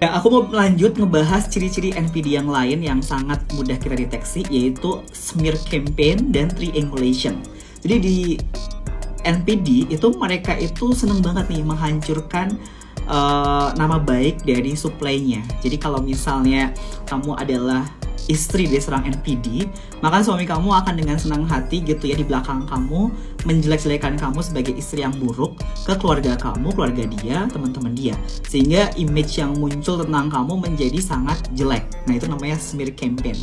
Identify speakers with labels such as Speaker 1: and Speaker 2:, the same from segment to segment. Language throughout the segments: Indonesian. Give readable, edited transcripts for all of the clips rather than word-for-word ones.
Speaker 1: Ya, aku mau lanjut ngebahas ciri-ciri NPD yang lain yang sangat mudah kita deteksi, yaitu smear campaign dan triangulation. Jadi di NPD itu mereka itu seneng banget nih menghancurkan nama baik dari supply-nya. Jadi kalau misalnya kamu adalah istri dari seorang NPD, maka suami kamu akan dengan senang hati gitu ya di belakang kamu menjelek-jelekan kamu sebagai istri yang buruk ke keluarga kamu, keluarga dia, teman-teman dia, sehingga image yang muncul tentang kamu menjadi sangat jelek. Nah, itu namanya smear campaign.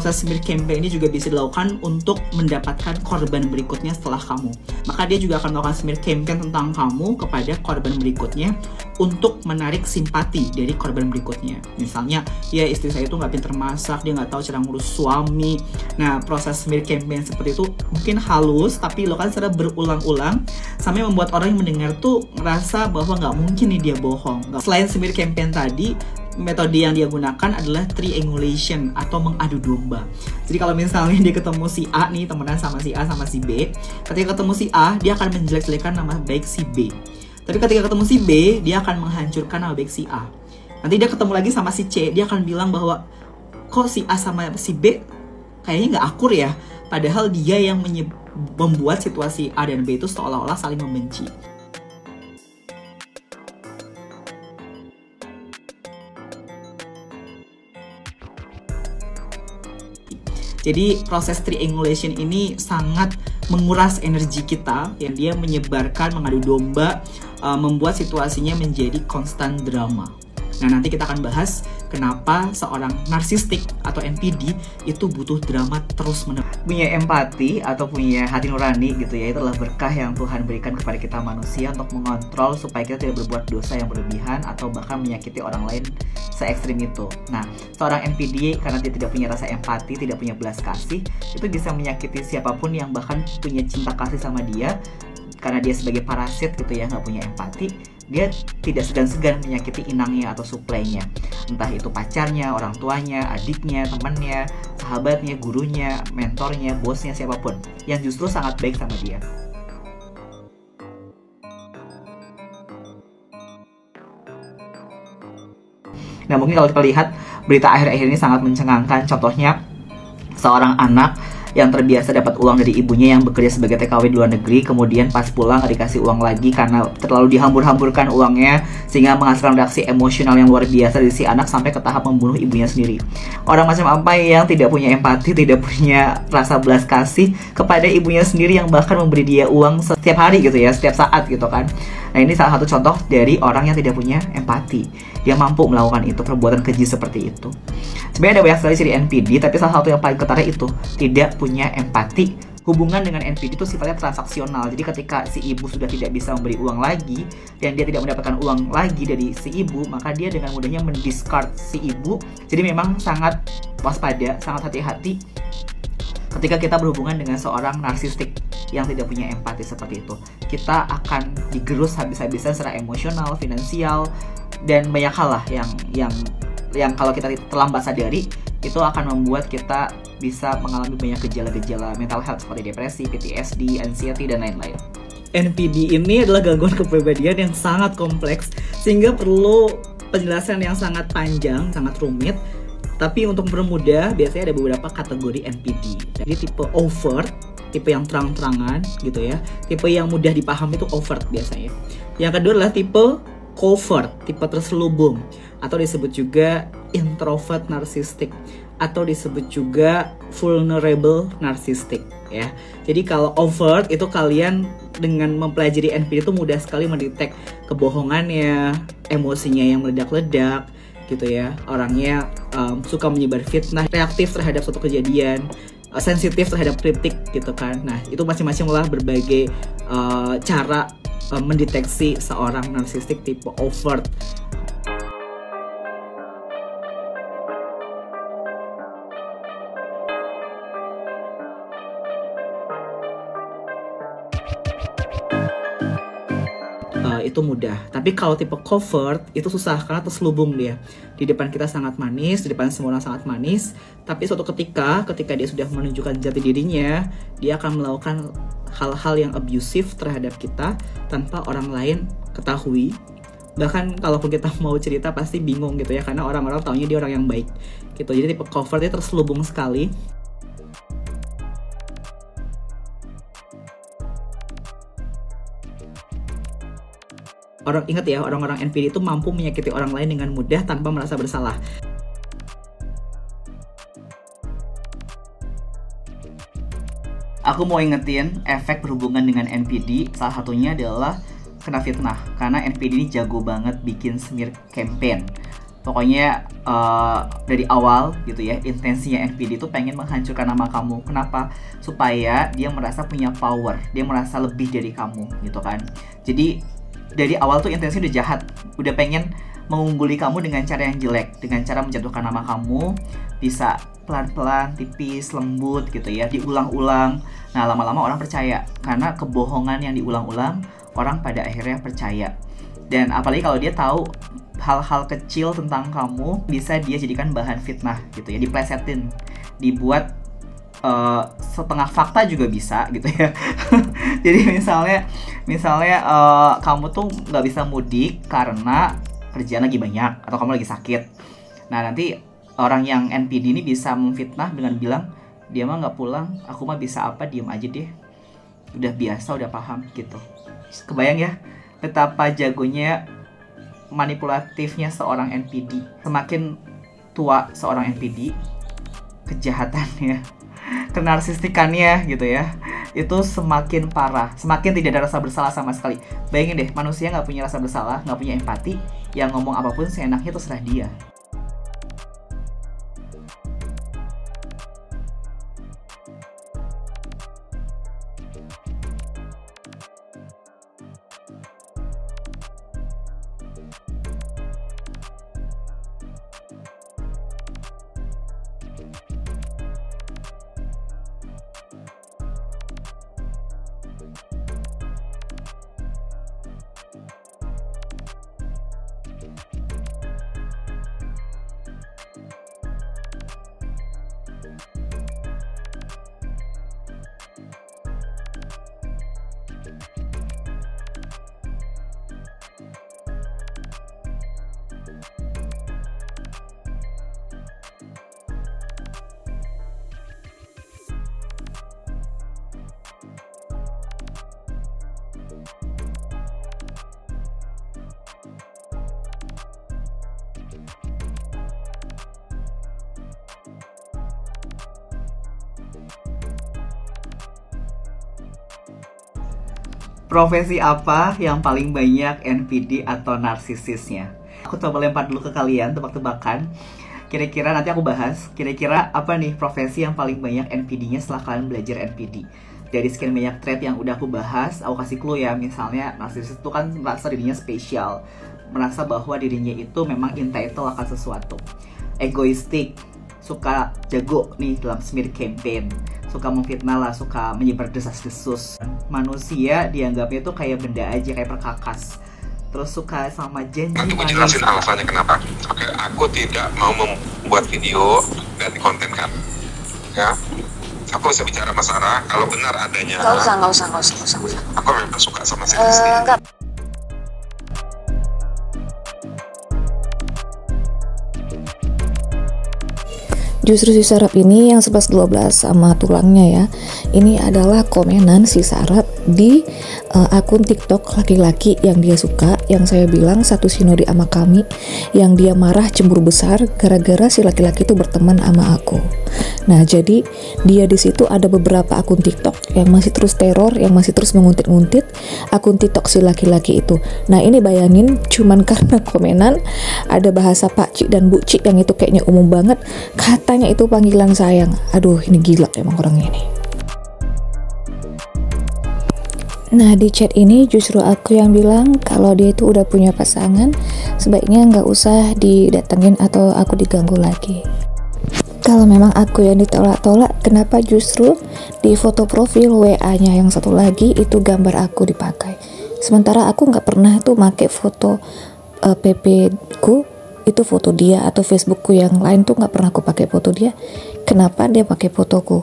Speaker 1: Proses smear campaign ini juga bisa dilakukan untuk mendapatkan korban berikutnya setelah kamu. Maka dia juga akan melakukan smear campaign tentang kamu kepada korban berikutnya untuk menarik simpati dari korban berikutnya. Misalnya, ya istri saya itu nggak pinter masak, dia nggak tahu cara ngurus suami. Nah, proses smear campaign seperti itu mungkin halus, tapi lo kan secara berulang-ulang sampai membuat orang yang mendengar tuh ngerasa bahwa nggak mungkin nih dia bohong. Selain smear campaign tadi, metode yang dia gunakan adalah triangulation atau mengadu domba. Jadi kalau misalnya dia ketemu si A nih, temenan sama si A sama si B, ketika ketemu si A, dia akan menjelek-jelekan nama baik si B. Tapi ketika ketemu si B, dia akan menghancurkan nama baik si A. Nanti dia ketemu lagi sama si C, dia akan bilang bahwa kok si A sama si B kayaknya nggak akur ya. Padahal dia yang membuat situasi A dan B itu seolah-olah saling membenci. Jadi proses triangulation ini sangat menguras energi kita, yang dia menyebarkan, mengadu domba, membuat situasinya menjadi konstan drama. Nah, nanti kita akan bahas kenapa seorang narsistik atau NPD itu butuh drama terus-menerus. Punya empati atau punya hati nurani gitu ya, itu adalah berkah yang Tuhan berikan kepada kita manusia untuk mengontrol supaya kita tidak berbuat dosa yang berlebihan atau bahkan menyakiti orang lain se-ekstrim itu. Nah, seorang NPD karena dia tidak punya rasa empati, tidak punya belas kasih, itu bisa menyakiti siapapun yang bahkan punya cinta kasih sama dia. Karena dia sebagai parasit gitu ya, nggak punya empati, dia tidak segan-segan menyakiti inangnya atau suplainya. Entah itu pacarnya, orang tuanya, adiknya, temannya, sahabatnya, gurunya, mentornya, bosnya, siapapun yang justru sangat baik sama dia. Nah, mungkin kalau kita lihat berita akhir-akhir ini sangat mencengangkan. Contohnya, seorang anak yang terbiasa dapat uang dari ibunya yang bekerja sebagai TKW di luar negeri, kemudian pas pulang nggak dikasih uang lagi karena terlalu dihambur-hamburkan uangnya, sehingga menghasilkan reaksi emosional yang luar biasa dari si anak sampai ke tahap membunuh ibunya sendiri. Orang macam apa yang tidak punya empati, tidak punya rasa belas kasih kepada ibunya sendiri yang bahkan memberi dia uang setiap hari gitu ya, setiap saat gitu kan. Nah, ini salah satu contoh dari orang yang tidak punya empati. Dia mampu melakukan itu, perbuatan keji seperti itu. Sebenarnya ada banyak sekali ciri NPD, tapi salah satu yang paling ketara itu tidak punya empati. Hubungan dengan NPD itu sifatnya transaksional. Jadi ketika si ibu sudah tidak bisa memberi uang lagi dan dia tidak mendapatkan uang lagi dari si ibu, maka dia dengan mudahnya mendiscard si ibu. Jadi memang sangat waspada, sangat hati-hati ketika kita berhubungan dengan seorang narsistik yang tidak punya empati seperti itu. Kita akan digerus habis-habisan secara emosional, finansial, dan banyak hal lah yang kalau kita terlambat sadari, itu akan membuat kita bisa mengalami banyak gejala-gejala mental health seperti depresi, PTSD, anxiety, dan lain-lain. NPD ini adalah gangguan kepribadian yang sangat kompleks, sehingga perlu penjelasan yang sangat panjang, sangat rumit. Tapi untuk mempermudah, biasanya ada beberapa kategori NPD. Jadi tipe overt, tipe yang terang-terangan gitu ya. Tipe yang mudah dipahami itu overt biasanya. Yang kedua adalah tipe covert, tipe terselubung, atau disebut juga introvert narcissistic, atau disebut juga vulnerable narcissistic ya. Jadi kalau overt itu kalian dengan mempelajari NPD itu mudah sekali mendetek kebohongannya, emosinya yang meledak-ledak gitu ya. Orangnya suka menyebar fitnah, reaktif terhadap suatu kejadian, sensitif terhadap kritik gitu kan. Nah, itu masing-masing lah berbagai cara mendeteksi seorang narsistik tipe overt. itu mudah. Tapi kalau tipe covert itu susah karena terselubung dia. Di depan kita sangat manis, di depan semua orang sangat manis, tapi suatu ketika dia sudah menunjukkan jati dirinya, dia akan melakukan hal-hal yang abusive terhadap kita tanpa orang lain ketahui. Bahkan kalaupun kita mau cerita pasti bingung gitu ya, karena orang-orang taunya dia orang yang baik gitu. Jadi tipe covert dia terselubung sekali. Ingat ya, orang-orang NPD itu mampu menyakiti orang lain dengan mudah tanpa merasa bersalah. Aku mau ingetin efek berhubungan dengan NPD, salah satunya adalah kena fitnah. Karena NPD ini jago banget bikin smear campaign. Pokoknya dari awal gitu ya, intensinya NPD itu pengen menghancurkan nama kamu. Kenapa? Supaya dia merasa punya power, dia merasa lebih dari kamu gitu kan. Jadi dari awal tuh intensi udah jahat, udah pengen mengungguli kamu dengan cara yang jelek, dengan cara menjatuhkan nama kamu, bisa pelan-pelan, tipis, lembut gitu ya, diulang-ulang. Nah lama-lama orang percaya, karena kebohongan yang diulang-ulang, orang pada akhirnya percaya. Dan apalagi kalau dia tahu hal-hal kecil tentang kamu, bisa dia jadikan bahan fitnah gitu ya, diplesetin, dibuat setengah fakta juga bisa gitu ya. Jadi misalnya kamu tuh nggak bisa mudik karena kerjaan lagi banyak atau kamu lagi sakit. Nah nanti orang yang NPD ini bisa memfitnah dengan bilang, dia mah nggak pulang, aku mah bisa apa, diem aja deh, udah biasa, udah paham gitu. Kebayang ya betapa jagonya manipulatifnya seorang NPD. Semakin tua seorang NPD, kejahatannya, kenarsistikannya gitu ya, itu semakin parah, semakin tidak ada rasa bersalah sama sekali. Bayangin deh, manusia nggak punya rasa bersalah, nggak punya empati, yang ngomong apapun seenaknya terserah dia. Profesi apa yang paling banyak NPD atau narsisisnya? Aku coba lempar dulu ke kalian, tebak-tebakan. Kira-kira nanti aku bahas, kira-kira apa nih profesi yang paling banyak NPD-nya setelah kalian belajar NPD. Dari sekian banyak trait yang udah aku bahas, aku kasih clue ya. Misalnya narsisis itu kan merasa dirinya spesial, merasa bahwa dirinya itu memang entitled akan sesuatu. Egoistik, suka jago nih dalam smear campaign, suka memfitnah lah, suka menyebar desas-desus. Manusia dianggapnya tuh kayak benda aja, kayak perkakas. Terus suka sama janji.
Speaker 2: Nanti aku jelasin alasannya kenapa. Oke, aku tidak mau membuat video dan dikontenkan. Ya, aku bisa bicara sama Sarah kalau benar adanya.
Speaker 3: Nggak usah.
Speaker 2: Aku memang suka sama Selesai.
Speaker 3: Enggak. Justru si Sarap ini yang 11-12 sama tulangnya ya, ini adalah komenan si Sarap di akun TikTok laki-laki yang dia suka, yang saya bilang satu sinodi sama kami, yang dia marah cemburu besar gara-gara si laki-laki itu berteman sama aku. Nah jadi dia di situ ada beberapa akun TikTok yang masih terus teror, yang masih terus menguntit-nguntit akun TikTok si laki-laki itu. Nah ini bayangin, cuman karena komenan ada bahasa pakcik dan bucik yang itu kayaknya umum banget, katanya itu panggilan sayang. Aduh ini gila emang orang ini. Nah di chat ini justru aku yang bilang kalau dia itu udah punya pasangan, sebaiknya nggak usah didatengin atau aku diganggu lagi. Kalau memang aku yang ditolak-tolak, kenapa justru di foto profil WA-nya yang satu lagi itu gambar aku dipakai? Sementara aku nggak pernah tuh make foto PP ku itu foto dia, atau Facebookku yang lain tuh nggak pernah aku pakai foto dia. Kenapa dia pakai fotoku?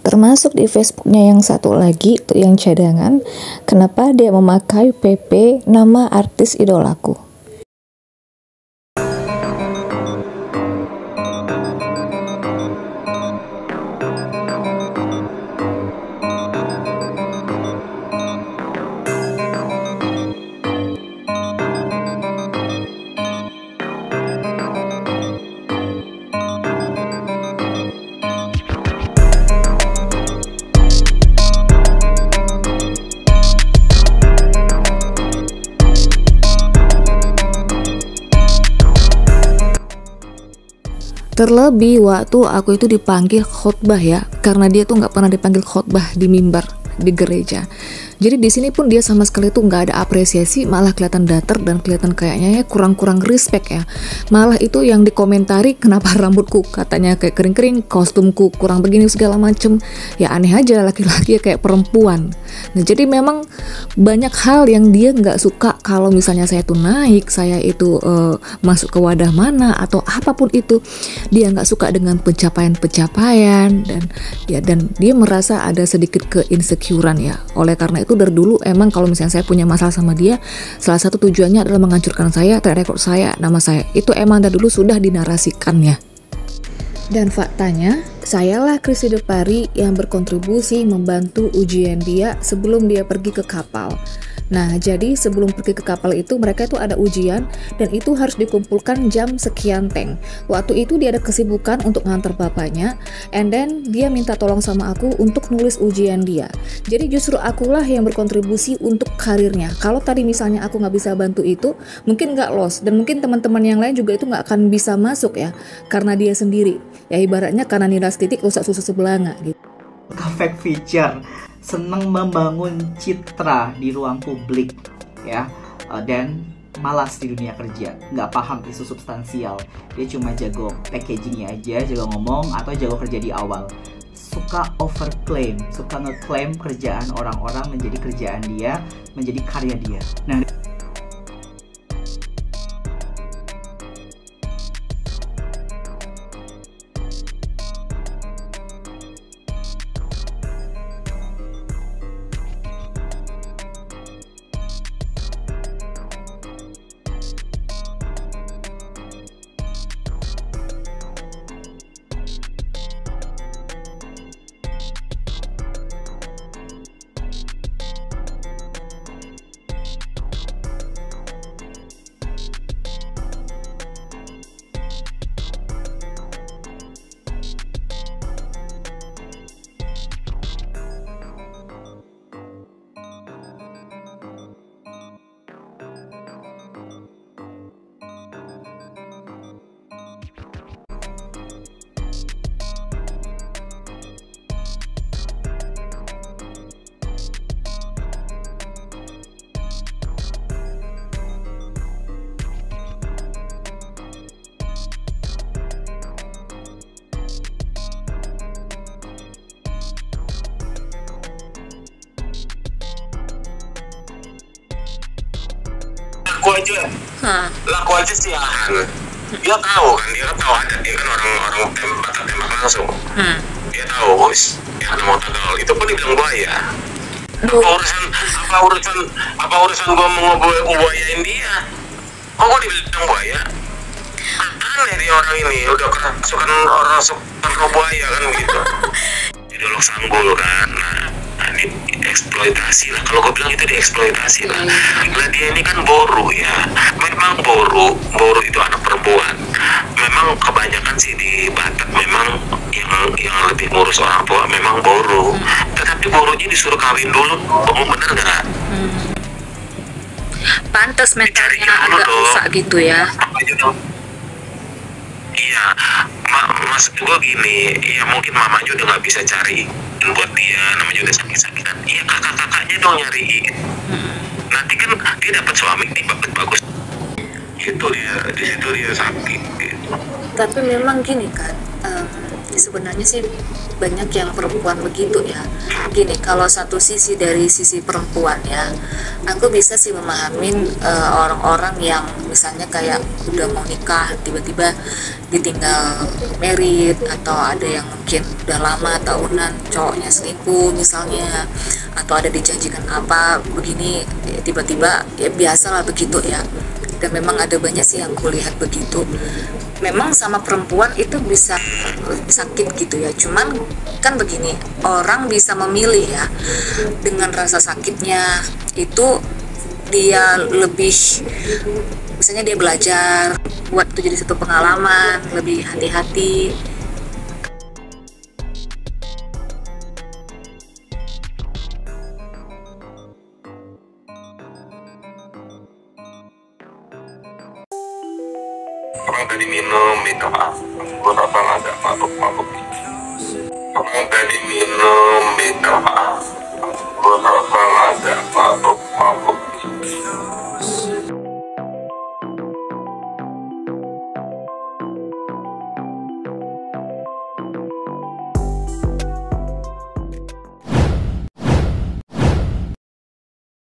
Speaker 3: Termasuk di Facebooknya yang satu lagi tuh yang cadangan, kenapa dia memakai PP nama artis idolaku? Terlebih waktu aku itu dipanggil khotbah ya, karena dia tuh nggak pernah dipanggil khotbah di mimbar di gereja. Jadi di sini pun dia sama sekali tuh nggak ada apresiasi, malah kelihatan datar dan kelihatan kayaknya ya kurang-kurang respect ya. Malah itu yang dikomentari, kenapa rambutku katanya kayak kering-kering, kostumku kurang begini segala macem. Ya aneh aja, laki-laki kayak perempuan. Nah jadi memang banyak hal yang dia nggak suka kalau misalnya saya tuh naik, saya itu masuk ke wadah mana atau apapun itu, dia nggak suka dengan pencapaian-pencapaian, dan dia merasa ada sedikit keinsecurean ya. Oleh karena itu dari dulu emang kalau misalnya saya punya masalah sama dia, salah satu tujuannya adalah menghancurkan saya, track record saya, nama saya. Itu emang dari dulu sudah dinarasikannya. Dan faktanya, sayalah Christy Depari yang berkontribusi membantu ujian dia sebelum dia pergi ke kapal. Nah, jadi sebelum pergi ke kapal itu mereka itu ada ujian dan itu harus dikumpulkan jam sekian tank. Waktu itu dia ada kesibukan untuk nganter bapaknya, and then dia minta tolong sama aku untuk nulis ujian dia. Jadi justru akulah yang berkontribusi untuk karirnya. Kalau tadi misalnya aku nggak bisa bantu itu, mungkin nggak lolos, dan mungkin teman-teman yang lain juga itu nggak akan bisa masuk ya, karena dia sendiri. Ya ibaratnya karena niras titik rusak susu sebelanga gitu.
Speaker 1: Fake feature, seneng membangun citra di ruang publik ya, dan malas di dunia kerja, nggak paham isu substansial. Dia cuma jago packagingnya aja, jago ngomong atau jago kerja di awal. Suka overclaim, suka ngeklaim kerjaan orang-orang menjadi kerjaan dia, menjadi karya dia. Nah,
Speaker 2: laku aja sialan. Dia tahu ada, dia kan orang tembak langsung. Dia tahu bos, ya mau Tegal itu pun dibilang buaya. Apa urusan gua mau ngebuayain dia? Kok gua dibilang buaya? Aneh dia orang ini, udah kerasukan orang suka buaya kan begitu. Ideolog sanggul kan. Nah ini eksploitasi lah, kalau gue bilang itu dieksploitasi lah. Nah dia ini kan boru ya, memang boru itu anak perempuan. Memang kebanyakan sih di Batak memang yang lebih ngurus orang tua memang boru. Tetapi borunya disuruh kawin dulu, bener nggak?
Speaker 3: Pantes mentalnya agak rusak gitu ya.
Speaker 2: Iya, mas gue gini, ya mungkin mamanya udah nggak bisa cari buat dia, namanya udah sakit-sakitan. Iya kakak-kakaknya dong nyariin. Nanti kan dia dapat suami nih bagus. Itu dia, di situ dia sakit. Gitu.
Speaker 3: Tapi memang gini kan, Sebenarnya sih banyak yang perempuan begitu ya. Gini, kalau satu sisi dari sisi perempuan ya, aku bisa sih memahamin orang-orang yang misalnya kayak udah mau nikah tiba-tiba ditinggal merit, atau ada yang mungkin udah lama tahunan cowoknya selingkuh misalnya, atau ada dijanjikan apa begini tiba-tiba ya biasalah begitu ya. Dan memang ada banyak sih yang kulihat begitu. Memang sama perempuan itu bisa sakit gitu ya, cuman kan begini, orang bisa memilih ya dengan rasa sakitnya itu. Dia lebih, misalnya dia belajar buat itu jadi satu pengalaman, lebih hati-hati